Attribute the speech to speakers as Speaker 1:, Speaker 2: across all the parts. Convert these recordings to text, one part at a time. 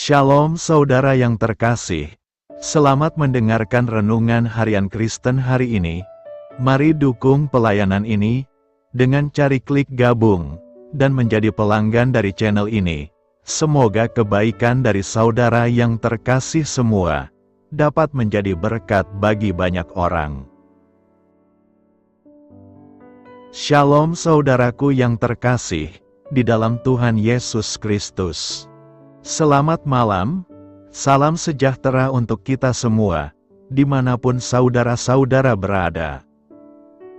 Speaker 1: Shalom saudara yang terkasih, selamat mendengarkan renungan harian Kristen hari ini. Mari dukung pelayanan ini dengan cari klik gabung dan menjadi pelanggan dari channel ini. Semoga kebaikan dari saudara yang terkasih semua dapat menjadi berkat bagi banyak orang. Shalom saudaraku yang terkasih di dalam Tuhan Yesus Kristus. Selamat malam, salam sejahtera untuk kita semua, dimanapun saudara-saudara berada.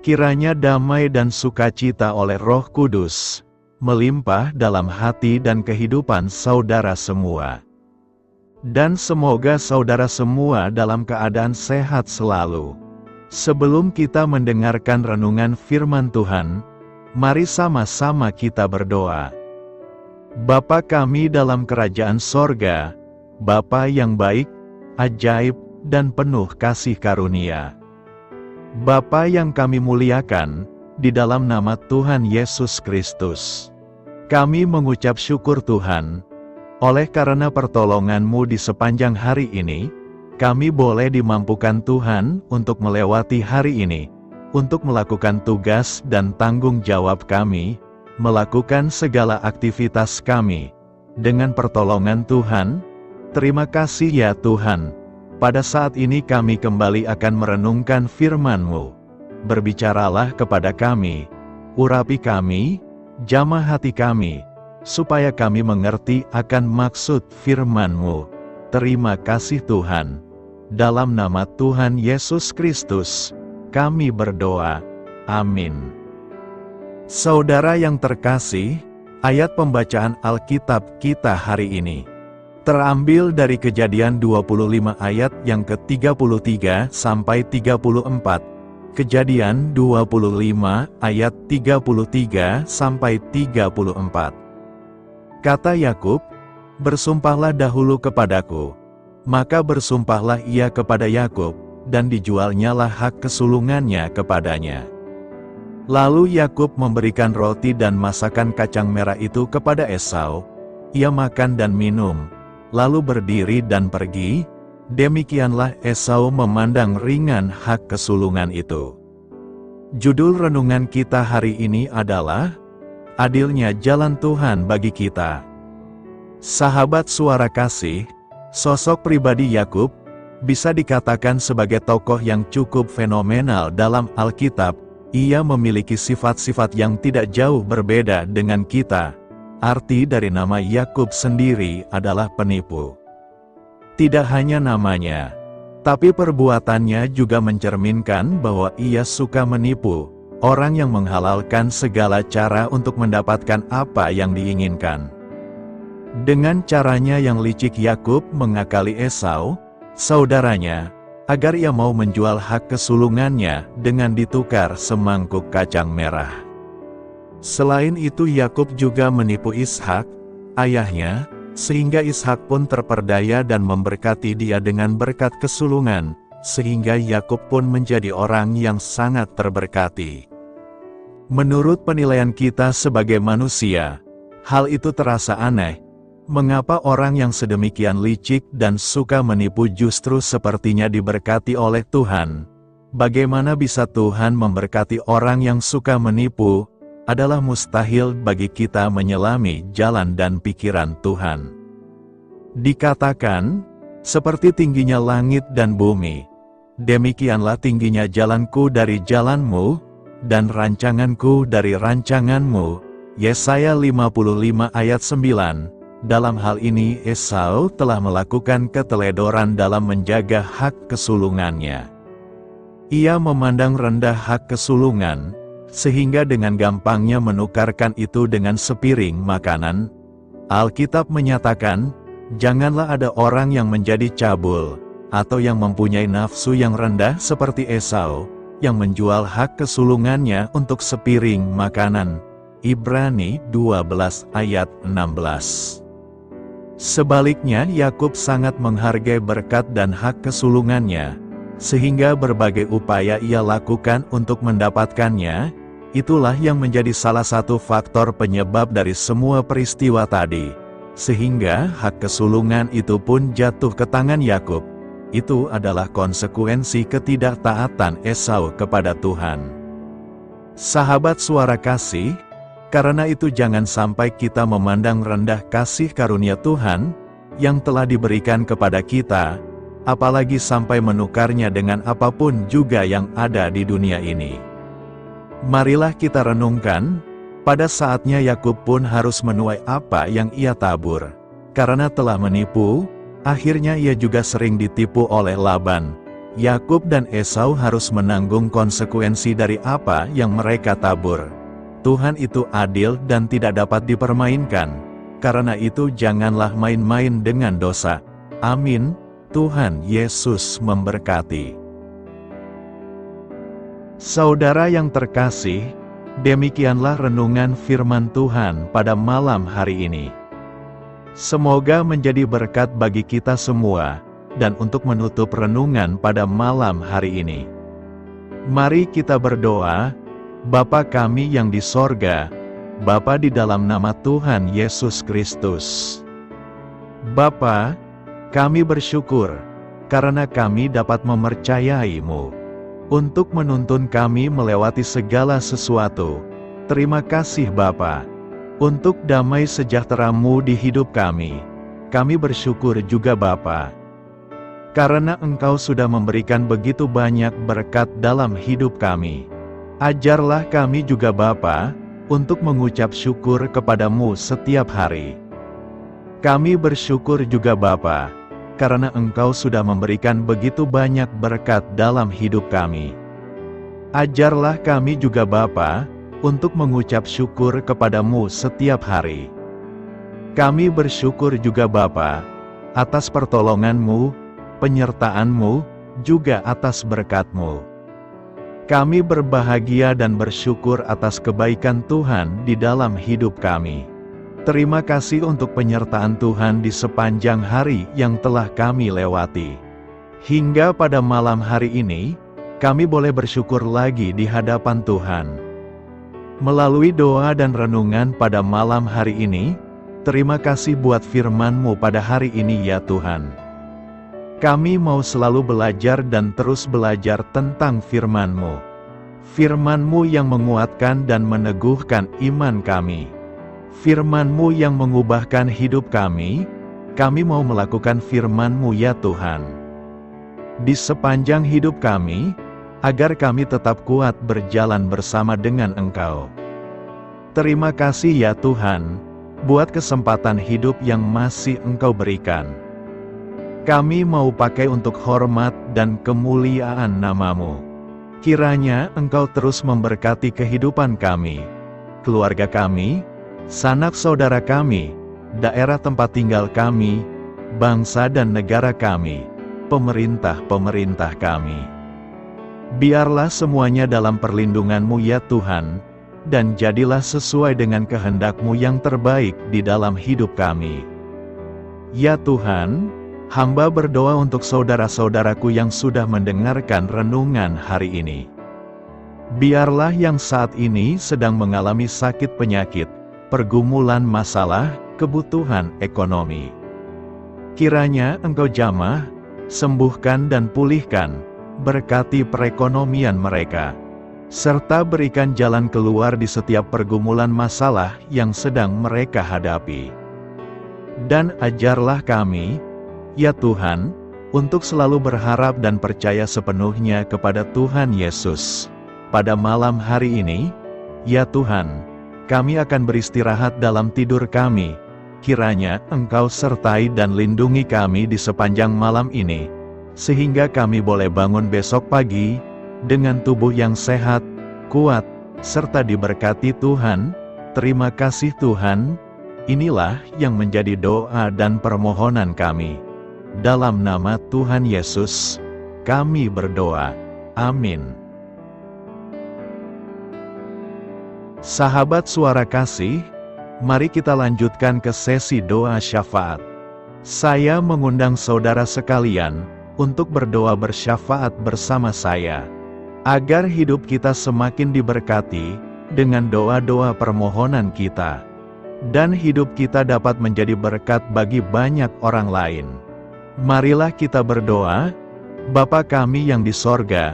Speaker 1: Kiranya damai dan sukacita oleh Roh Kudus melimpah dalam hati dan kehidupan saudara semua. Dan semoga saudara semua dalam keadaan sehat selalu. Sebelum kita mendengarkan renungan firman Tuhan, mari sama-sama kita berdoa. Bapa kami dalam kerajaan sorga, Bapa yang baik, ajaib, dan penuh kasih karunia. Bapa yang kami muliakan, di dalam nama Tuhan Yesus Kristus. Kami mengucap syukur Tuhan, oleh karena pertolongan-Mu di sepanjang hari ini, kami boleh dimampukan Tuhan untuk melewati hari ini, untuk melakukan tugas dan tanggung jawab kami, melakukan segala aktivitas kami. Dengan pertolongan Tuhan, terima kasih ya Tuhan. Pada saat ini kami kembali akan merenungkan firman-Mu. Berbicaralah kepada kami, urapi kami, jamah hati kami, supaya kami mengerti akan maksud firman-Mu. Terima kasih Tuhan. Dalam nama Tuhan Yesus Kristus, kami berdoa. Amin. Saudara yang terkasih, ayat pembacaan Alkitab kita hari ini terambil dari Kejadian 25 ayat yang ke-33 sampai 34. Kejadian 25 ayat 33 sampai 34. Kata Yakub, "Bersumpahlah dahulu kepadaku." Maka bersumpahlah ia kepada Yakub, dan dijualnyalah hak kesulungannya kepadanya. Lalu Yakub memberikan roti dan masakan kacang merah itu kepada Esau. Ia makan dan minum, lalu berdiri dan pergi. Demikianlah Esau memandang ringan hak kesulungan itu. Judul renungan kita hari ini adalah Adilnya Jalan Tuhan bagi kita. Sahabat suara kasih, sosok pribadi Yakub bisa dikatakan sebagai tokoh yang cukup fenomenal dalam Alkitab. Ia memiliki sifat-sifat yang tidak jauh berbeda dengan kita. Arti dari nama Yakub sendiri adalah penipu. Tidak hanya namanya, tapi perbuatannya juga mencerminkan bahwa ia suka menipu, orang yang menghalalkan segala cara untuk mendapatkan apa yang diinginkan. Dengan caranya yang licik Yakub mengakali Esau, saudaranya, agar ia mau menjual hak kesulungannya dengan ditukar semangkuk kacang merah. Selain itu Yakub juga menipu Ishak, ayahnya, sehingga Ishak pun terperdaya dan memberkati dia dengan berkat kesulungan, sehingga Yakub pun menjadi orang yang sangat terberkati. Menurut penilaian kita sebagai manusia, hal itu terasa aneh. Mengapa orang yang sedemikian licik dan suka menipu justru sepertinya diberkati oleh Tuhan? Bagaimana bisa Tuhan memberkati orang yang suka menipu? Adalah mustahil bagi kita menyelami jalan dan pikiran Tuhan. Dikatakan, seperti tingginya langit dan bumi, demikianlah tingginya jalanku dari jalanmu, dan rancanganku dari rancanganmu. Yesaya 55 ayat 9. Dalam hal ini Esau telah melakukan keteledoran dalam menjaga hak kesulungannya. Ia memandang rendah hak kesulungan, sehingga dengan gampangnya menukarkan itu dengan sepiring makanan. Alkitab menyatakan, janganlah ada orang yang menjadi cabul, atau yang mempunyai nafsu yang rendah seperti Esau, yang menjual hak kesulungannya untuk sepiring makanan. Ibrani 12 ayat 16. Sebaliknya Yakub sangat menghargai berkat dan hak kesulungannya, sehingga berbagai upaya ia lakukan untuk mendapatkannya. Itulah yang menjadi salah satu faktor penyebab dari semua peristiwa tadi. sehingga hak kesulungan itu pun jatuh ke tangan Yakub. Itu adalah konsekuensi ketidaktaatan Esau kepada Tuhan. Sahabat Suara Kasih, karena itu jangan sampai kita memandang rendah kasih karunia Tuhan yang telah diberikan kepada kita, apalagi sampai menukarnya dengan apapun juga yang ada di dunia ini. Marilah kita renungkan, pada saatnya Yakub pun harus menuai apa yang ia tabur. Karena telah menipu, akhirnya ia juga sering ditipu oleh Laban. Yakub dan Esau harus menanggung konsekuensi dari apa yang mereka tabur. Tuhan itu adil dan tidak dapat dipermainkan. Karena itu janganlah main-main dengan dosa. Amin. Tuhan Yesus memberkati. Saudara yang terkasih, demikianlah renungan firman Tuhan pada malam hari ini. Semoga menjadi berkat bagi kita semua, dan untuk menutup renungan pada malam hari ini, mari kita berdoa. Bapa kami yang di sorga, Bapa di dalam nama Tuhan Yesus Kristus. Bapa, kami bersyukur, karena kami dapat mempercayai-Mu untuk menuntun kami melewati segala sesuatu. Terima kasih Bapa, untuk damai sejahtera-Mu di hidup kami. Kami bersyukur juga Bapa, karena Engkau sudah memberikan begitu banyak berkat dalam hidup kami. Ajarlah kami juga Bapa, untuk mengucap syukur kepada-Mu setiap hari. Kami bersyukur juga Bapa, karena Engkau sudah memberikan begitu banyak berkat dalam hidup kami. Ajarlah kami juga Bapa, untuk mengucap syukur kepada-Mu setiap hari. Kami bersyukur juga Bapa, atas pertolongan-Mu, penyertaan-Mu, juga atas berkat-Mu. Kami berbahagia dan bersyukur atas kebaikan Tuhan di dalam hidup kami. Terima kasih untuk penyertaan Tuhan di sepanjang hari yang telah kami lewati. Hingga pada malam hari ini, kami boleh bersyukur lagi di hadapan Tuhan. Melalui doa dan renungan pada malam hari ini, terima kasih buat firman-Mu pada hari ini ya Tuhan. Kami mau selalu belajar dan terus belajar tentang firman-Mu. Firman-Mu yang menguatkan dan meneguhkan iman kami. Firman-Mu yang mengubahkan hidup kami mau melakukan firman-Mu ya Tuhan. Di sepanjang hidup kami, agar kami tetap kuat berjalan bersama dengan Engkau. Terima kasih ya Tuhan, buat kesempatan hidup yang masih Engkau berikan. Kami mau pakai untuk hormat dan kemuliaan nama-Mu. Kiranya Engkau terus memberkati kehidupan kami, keluarga kami, sanak saudara kami, daerah tempat tinggal kami, bangsa dan negara kami, pemerintah-pemerintah kami. Biarlah semuanya dalam perlindungan-Mu ya Tuhan, dan jadilah sesuai dengan kehendak-Mu yang terbaik di dalam hidup kami. Ya Tuhan, hamba berdoa untuk saudara-saudaraku yang sudah mendengarkan renungan hari ini. Biarlah yang saat ini sedang mengalami sakit penyakit, pergumulan masalah, kebutuhan ekonomi. Kiranya Engkau jamah, sembuhkan dan pulihkan, berkati perekonomian mereka, serta berikan jalan keluar di setiap pergumulan masalah yang sedang mereka hadapi. Dan ajarlah kami, ya Tuhan, untuk selalu berharap dan percaya sepenuhnya kepada Tuhan Yesus. Pada malam hari ini, ya Tuhan, kami akan beristirahat dalam tidur kami. Kiranya Engkau sertai dan lindungi kami di sepanjang malam ini, sehingga kami boleh bangun besok pagi, dengan tubuh yang sehat, kuat, serta diberkati Tuhan. Terima kasih Tuhan. Inilah yang menjadi doa dan permohonan kami. Dalam nama Tuhan Yesus, kami berdoa. Amin. Sahabat Suara Kasih, mari kita lanjutkan ke sesi doa syafaat. Saya mengundang saudara sekalian untuk berdoa bersyafaat bersama saya, agar hidup kita semakin diberkati dengan doa-doa permohonan kita. dan hidup kita dapat menjadi berkat bagi banyak orang lain. Marilah kita berdoa. Bapa kami yang di sorga,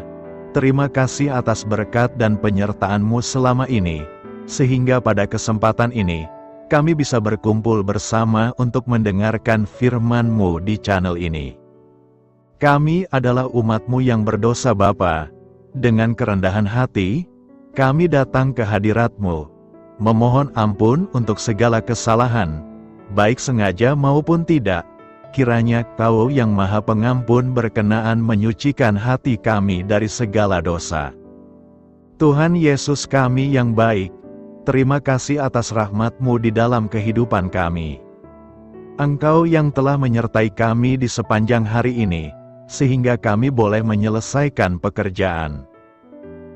Speaker 1: terima kasih atas berkat dan penyertaan-Mu selama ini, sehingga pada kesempatan ini, kami bisa berkumpul bersama untuk mendengarkan firman-Mu di channel ini. Kami adalah umat-Mu yang berdosa Bapa. Dengan kerendahan hati, kami datang ke hadirat-Mu, memohon ampun untuk segala kesalahan, baik sengaja maupun tidak. Kiranya Kau yang Maha Pengampun berkenaan menyucikan hati kami dari segala dosa. Tuhan Yesus kami yang baik, terima kasih atas rahmat-Mu di dalam kehidupan kami. Engkau yang telah menyertai kami di sepanjang hari ini, sehingga kami boleh menyelesaikan pekerjaan.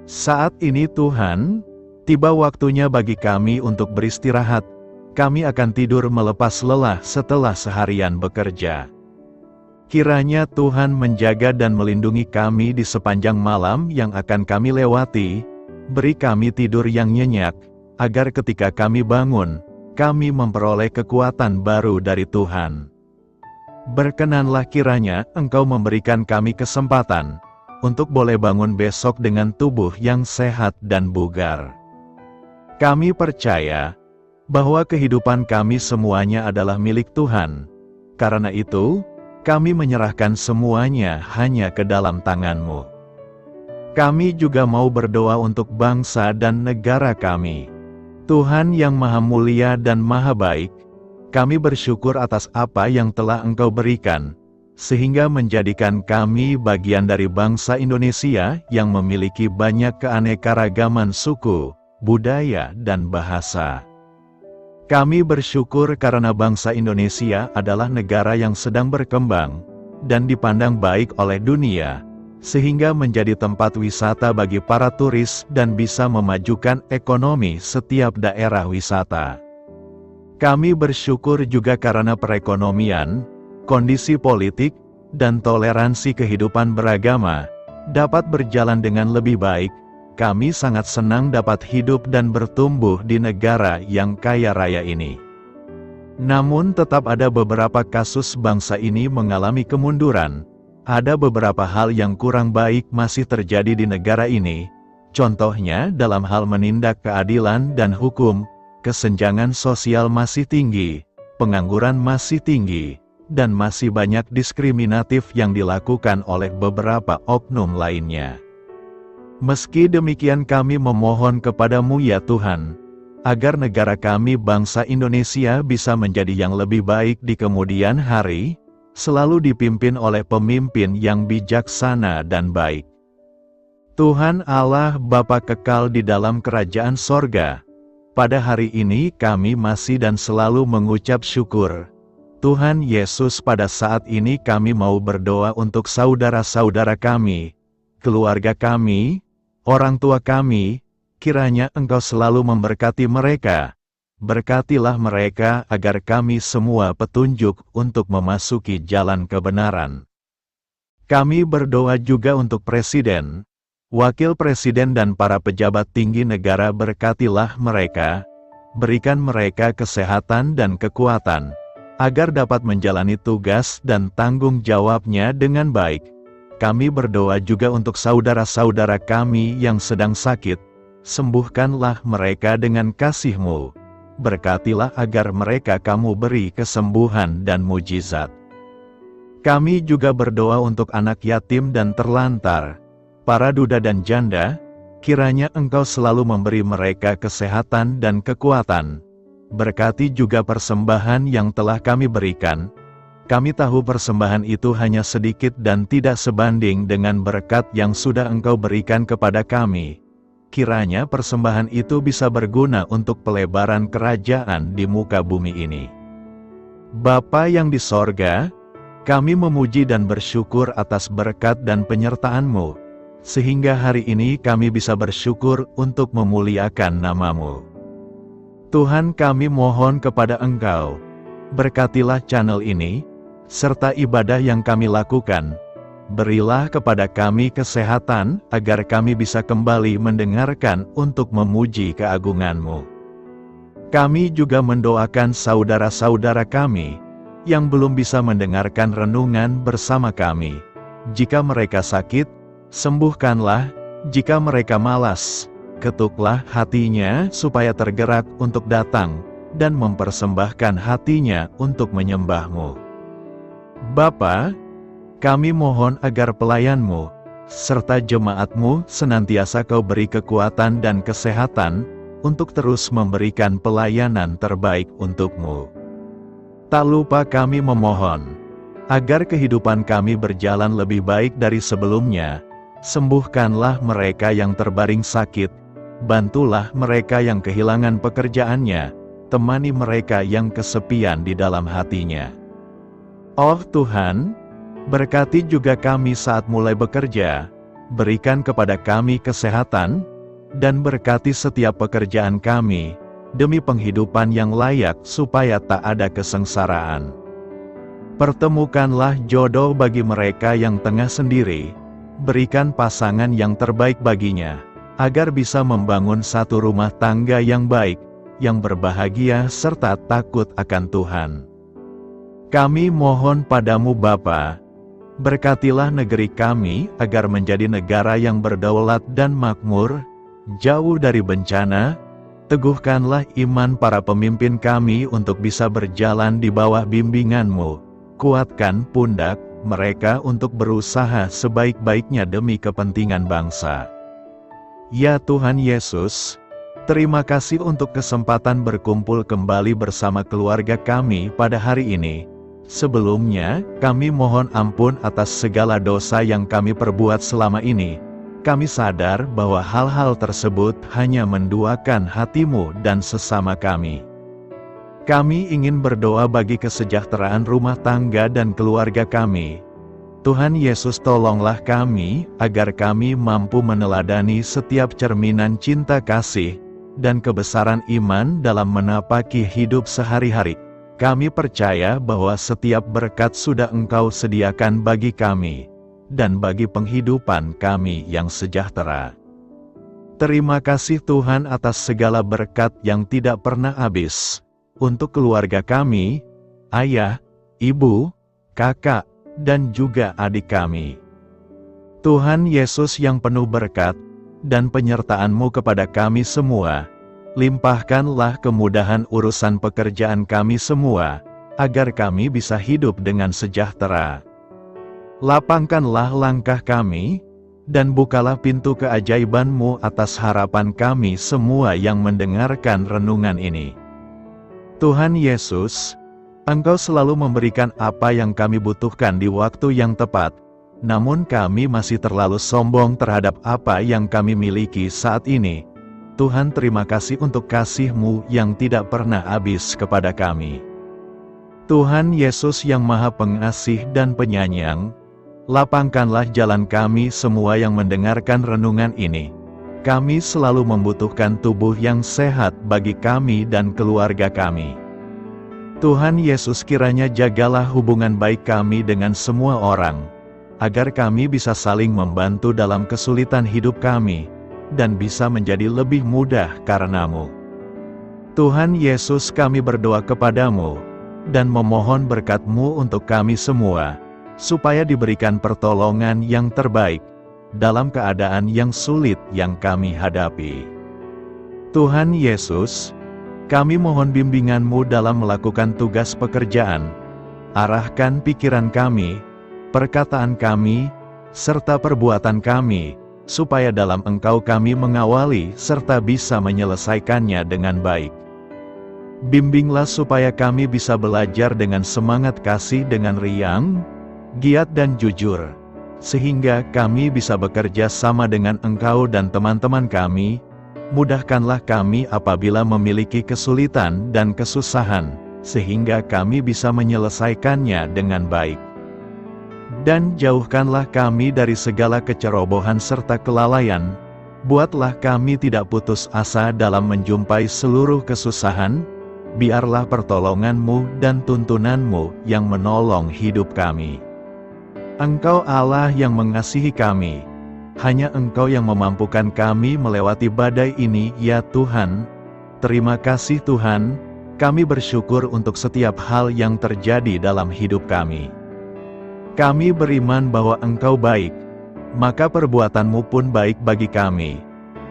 Speaker 1: Saat ini Tuhan, tiba waktunya bagi kami untuk beristirahat. Kami akan tidur melepas lelah setelah seharian bekerja. Kiranya Tuhan menjaga dan melindungi kami di sepanjang malam yang akan kami lewati. Beri kami tidur yang nyenyak, agar ketika kami bangun, kami memperoleh kekuatan baru dari Tuhan. Berkenanlah kiranya Engkau memberikan kami kesempatan untuk boleh bangun besok dengan tubuh yang sehat dan bugar. Kami percaya bahwa kehidupan kami semuanya adalah milik Tuhan. Karena itu, kami menyerahkan semuanya hanya ke dalam tangan-Mu. Kami juga mau berdoa untuk bangsa dan negara kami. Tuhan yang Maha Mulia dan Maha Baik, kami bersyukur atas apa yang telah Engkau berikan, sehingga menjadikan kami bagian dari bangsa Indonesia yang memiliki banyak keanekaragaman suku, budaya, dan bahasa. Kami bersyukur karena bangsa Indonesia adalah negara yang sedang berkembang, dan dipandang baik oleh dunia, sehingga menjadi tempat wisata bagi para turis dan bisa memajukan ekonomi setiap daerah wisata. Kami bersyukur juga karena perekonomian, kondisi politik, dan toleransi kehidupan beragama dapat berjalan dengan lebih baik. Kami sangat senang dapat hidup dan bertumbuh di negara yang kaya raya ini. Namun tetap ada beberapa kasus bangsa ini mengalami kemunduran. Ada beberapa hal yang kurang baik masih terjadi di negara ini. Contohnya dalam hal menindak keadilan dan hukum, kesenjangan sosial masih tinggi, pengangguran masih tinggi, dan masih banyak diskriminatif yang dilakukan oleh beberapa oknum lainnya. Meski demikian kami memohon kepada-Mu ya Tuhan, agar negara kami bangsa Indonesia bisa menjadi yang lebih baik di kemudian hari, selalu dipimpin oleh pemimpin yang bijaksana dan baik. Tuhan Allah Bapa kekal di dalam kerajaan sorga, pada hari ini kami masih dan selalu mengucap syukur. Tuhan Yesus, pada saat ini kami mau berdoa untuk saudara-saudara kami, keluarga kami, orang tua kami. Kiranya Engkau selalu memberkati mereka. Berkatilah mereka agar kami semua petunjuk untuk memasuki jalan kebenaran. Kami berdoa juga untuk Presiden, Wakil Presiden dan para pejabat tinggi negara. Berkatilah mereka, berikan mereka kesehatan dan kekuatan, agar dapat menjalani tugas dan tanggung jawabnya dengan baik. Kami berdoa juga untuk saudara-saudara kami yang sedang sakit. Sembuhkanlah mereka dengan kasih-Mu. Berkatilah agar mereka Kamu beri kesembuhan dan mujizat. Kami juga berdoa untuk anak yatim dan terlantar, para duda dan janda. Kiranya Engkau selalu memberi mereka kesehatan dan kekuatan. Berkati juga persembahan yang telah kami berikan. Kami tahu persembahan itu hanya sedikit dan tidak sebanding dengan berkat yang sudah Engkau berikan kepada kami. Kiranya persembahan itu bisa berguna untuk pelebaran kerajaan di muka bumi ini. Bapa yang di sorga, kami memuji dan bersyukur atas berkat dan penyertaan-Mu, sehingga hari ini kami bisa bersyukur untuk memuliakan nama-Mu. Tuhan, kami mohon kepada Engkau, berkatilah channel ini, serta ibadah yang kami lakukan. Berilah kepada kami kesehatan, agar kami bisa kembali mendengarkan untuk memuji keagungan-Mu. Kami juga mendoakan saudara-saudara kami yang belum bisa mendengarkan renungan bersama kami. Jika mereka sakit, sembuhkanlah. Jika mereka malas, ketuklah hatinya supaya tergerak untuk datang dan mempersembahkan hatinya untuk menyembah-Mu. Bapa, kami mohon agar pelayan-Mu serta jemaat-Mu senantiasa Kau beri kekuatan dan kesehatan untuk terus memberikan pelayanan terbaik untuk-Mu. Tak lupa kami memohon agar kehidupan kami berjalan lebih baik dari sebelumnya. Sembuhkanlah mereka yang terbaring sakit, bantulah mereka yang kehilangan pekerjaannya, temani mereka yang kesepian di dalam hatinya. Oh Tuhan, berkati juga kami saat mulai bekerja, berikan kepada kami kesehatan, dan berkati setiap pekerjaan kami, demi penghidupan yang layak supaya tak ada kesengsaraan. Pertemukanlah jodoh bagi mereka yang tengah sendiri, berikan pasangan yang terbaik baginya, agar bisa membangun satu rumah tangga yang baik, yang berbahagia serta takut akan Tuhan. Kami mohon padamu Bapa, berkatilah negeri kami agar menjadi negara yang berdaulat dan makmur, jauh dari bencana. Teguhkanlah iman para pemimpin kami untuk bisa berjalan di bawah bimbingan-Mu. Kuatkan pundak mereka untuk berusaha sebaik-baiknya demi kepentingan bangsa. Ya Tuhan Yesus, terima kasih untuk kesempatan berkumpul kembali bersama keluarga kami pada hari ini. Sebelumnya, kami mohon ampun atas segala dosa yang kami perbuat selama ini. Kami sadar bahwa hal-hal tersebut hanya menduakan hati-Mu dan sesama kami. Kami ingin berdoa bagi kesejahteraan rumah tangga dan keluarga kami. Tuhan Yesus, tolonglah kami, agar kami mampu meneladani setiap cerminan cinta kasih dan kebesaran iman dalam menapaki hidup sehari-hari. Kami percaya bahwa setiap berkat sudah Engkau sediakan bagi kami dan bagi penghidupan kami yang sejahtera. Terima kasih Tuhan atas segala berkat yang tidak pernah habis untuk keluarga kami, ayah, ibu, kakak, dan juga adik kami. Tuhan Yesus yang penuh berkat dan penyertaan-Mu kepada kami semua, limpahkanlah kemudahan urusan pekerjaan kami semua, agar kami bisa hidup dengan sejahtera. Lapangkanlah langkah kami, dan bukalah pintu keajaiban-Mu atas harapan kami semua yang mendengarkan renungan ini. Tuhan Yesus, Engkau selalu memberikan apa yang kami butuhkan di waktu yang tepat, namun kami masih terlalu sombong terhadap apa yang kami miliki saat ini. Tuhan, terima kasih untuk kasih-Mu yang tidak pernah habis kepada kami. Tuhan Yesus yang Maha Pengasih dan Penyayang, lapangkanlah jalan kami semua yang mendengarkan renungan ini. Kami selalu membutuhkan tubuh yang sehat bagi kami dan keluarga kami. Tuhan Yesus, kiranya jagalah hubungan baik kami dengan semua orang, agar kami bisa saling membantu dalam kesulitan hidup kami, dan bisa menjadi lebih mudah karena-Mu. Tuhan Yesus, kami berdoa kepadamu, dan memohon berkat-Mu untuk kami semua, supaya diberikan pertolongan yang terbaik, dalam keadaan yang sulit yang kami hadapi. Tuhan Yesus, kami mohon bimbingan-Mu dalam melakukan tugas pekerjaan. Arahkan pikiran kami, perkataan kami, serta perbuatan kami, supaya dalam Engkau kami mengawali serta bisa menyelesaikannya dengan baik. Bimbinglah supaya kami bisa belajar dengan semangat kasih dengan riang, giat dan jujur, sehingga kami bisa bekerja sama dengan Engkau dan teman-teman kami. Mudahkanlah kami apabila memiliki kesulitan dan kesusahan, sehingga kami bisa menyelesaikannya dengan baik. Dan jauhkanlah kami dari segala kecerobohan serta kelalaian. Buatlah kami tidak putus asa dalam menjumpai seluruh kesusahan. Biarlah pertolongan-Mu dan tuntunan-Mu yang menolong hidup kami. Engkau Allah yang mengasihi kami. Hanya Engkau yang memampukan kami melewati badai ini, ya Tuhan. Terima kasih Tuhan, kami bersyukur untuk setiap hal yang terjadi dalam hidup kami. Kami beriman bahwa Engkau baik, maka perbuatan-Mu pun baik bagi kami.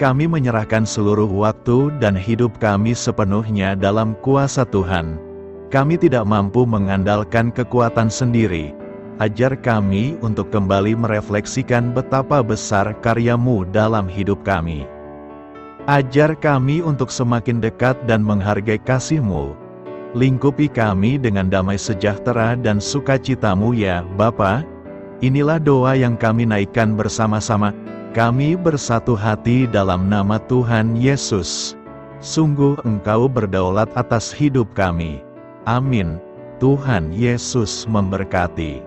Speaker 1: Kami menyerahkan seluruh waktu dan hidup kami sepenuhnya dalam kuasa Tuhan. Kami tidak mampu mengandalkan kekuatan sendiri. Ajar kami untuk kembali merefleksikan betapa besar karya-Mu dalam hidup kami. Ajar kami untuk semakin dekat dan menghargai kasih-Mu. Lingkupi kami dengan damai sejahtera dan sukacita-Mu ya Bapa. Inilah doa yang kami naikkan bersama-sama. Kami bersatu hati dalam nama Tuhan Yesus. Sungguh Engkau berdaulat atas hidup kami. Amin. Tuhan Yesus memberkati.